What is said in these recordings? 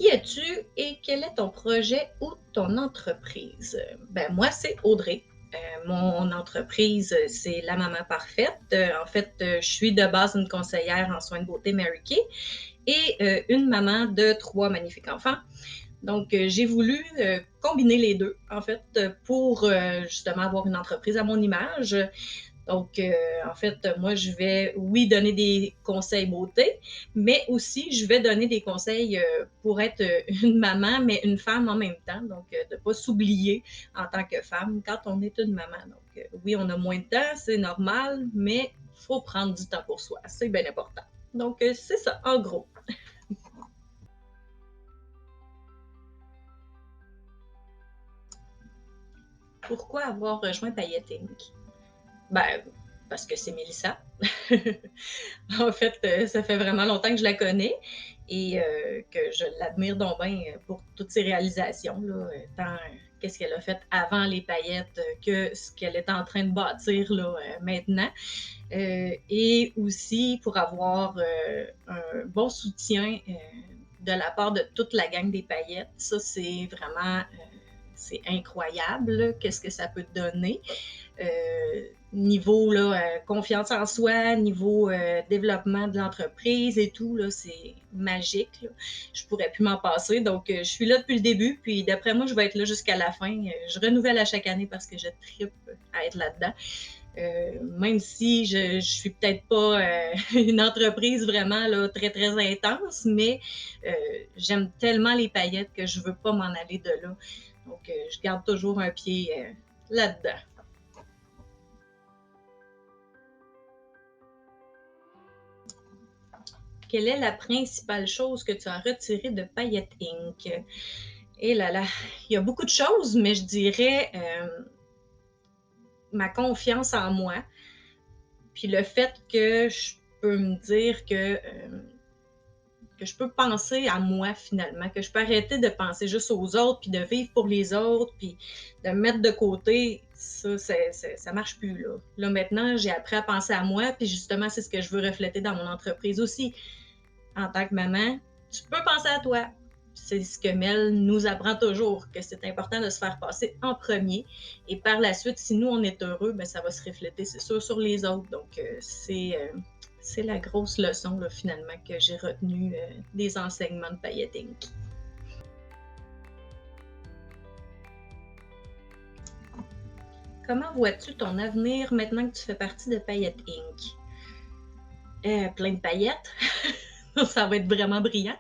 Qui es-tu et quel est ton projet ou ton entreprise? Moi, c'est Audrey. Mon entreprise, c'est La Maman Parfaite. Je suis de base une conseillère en soins de beauté Mary Kay et une maman de 3 magnifiques enfants. Donc, j'ai voulu combiner les deux, pour justement avoir une entreprise à mon image. Donc, moi, je vais, oui, donner des conseils beauté, mais aussi, je vais donner des conseils pour être une maman, mais une femme en même temps. Donc, de ne pas s'oublier en tant que femme quand on est une maman. Donc, oui, on a moins de temps, c'est normal, mais il faut prendre du temps pour soi. C'est bien important. Donc, c'est ça, en gros. Pourquoi avoir rejoint Paillettes Inc? Ben, parce que c'est Mélissa. Ça fait vraiment longtemps que je la connais et que je l'admire donc bien pour toutes ses réalisations, là, tant qu'est-ce qu'elle a fait avant les paillettes que ce qu'elle est en train de bâtir là, maintenant. Et aussi pour avoir un bon soutien de la part de toute la gang des paillettes. Ça, c'est vraiment c'est incroyable, là, qu'est-ce que ça peut te donner. Niveau là, confiance en soi, niveau développement de l'entreprise et tout, là, c'est magique. Là. Je pourrais plus m'en passer. Donc, je suis là depuis le début, puis d'après moi, je vais être là jusqu'à la fin. Je renouvelle à chaque année parce que je tripe à être là-dedans. Même si je suis peut-être pas une entreprise vraiment là, très, très intense, mais j'aime tellement les paillettes que je veux pas m'en aller de là. Donc, je garde toujours un pied là-dedans. Quelle est la principale chose que tu as retirée de Paillettes Inc? Et là là, il y a beaucoup de choses, mais je dirais ma confiance en moi, puis le fait que je peux me dire que je peux penser à moi finalement, que je peux arrêter de penser juste aux autres, puis de vivre pour les autres, puis de me mettre de côté, ça marche plus là. Là maintenant, j'ai appris à penser à moi, puis justement, c'est ce que je veux refléter dans mon entreprise aussi. En tant que maman, tu peux penser à toi. C'est ce que Mel nous apprend toujours, que c'est important de se faire passer en premier. Et par la suite, si nous, on est heureux, ça va se refléter, c'est sûr, sur les autres. Donc, c'est la grosse leçon, là, finalement, que j'ai retenue des enseignements de Paillettes Inc. Comment vois-tu ton avenir maintenant que tu fais partie de Paillettes Inc? Plein de paillettes. Ça va être vraiment brillant.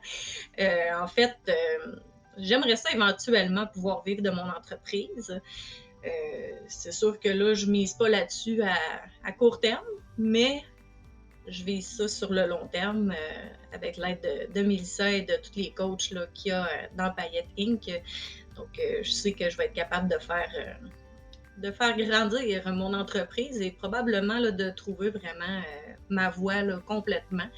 J'aimerais ça éventuellement pouvoir vivre de mon entreprise. C'est sûr que là, je mise pas là-dessus à court terme, mais je vise ça sur le long terme avec l'aide de Mélissa et de tous les coachs là, qu'il y a dans Paillettes Inc. Donc, je sais que je vais être capable de faire grandir mon entreprise et probablement là, de trouver vraiment ma voie là, complètement.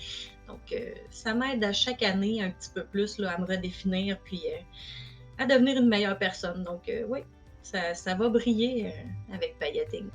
Donc, ça m'aide à chaque année un petit peu plus là, à me redéfinir puis à devenir une meilleure personne. Donc, oui, ça va briller avec Paillettes Inc.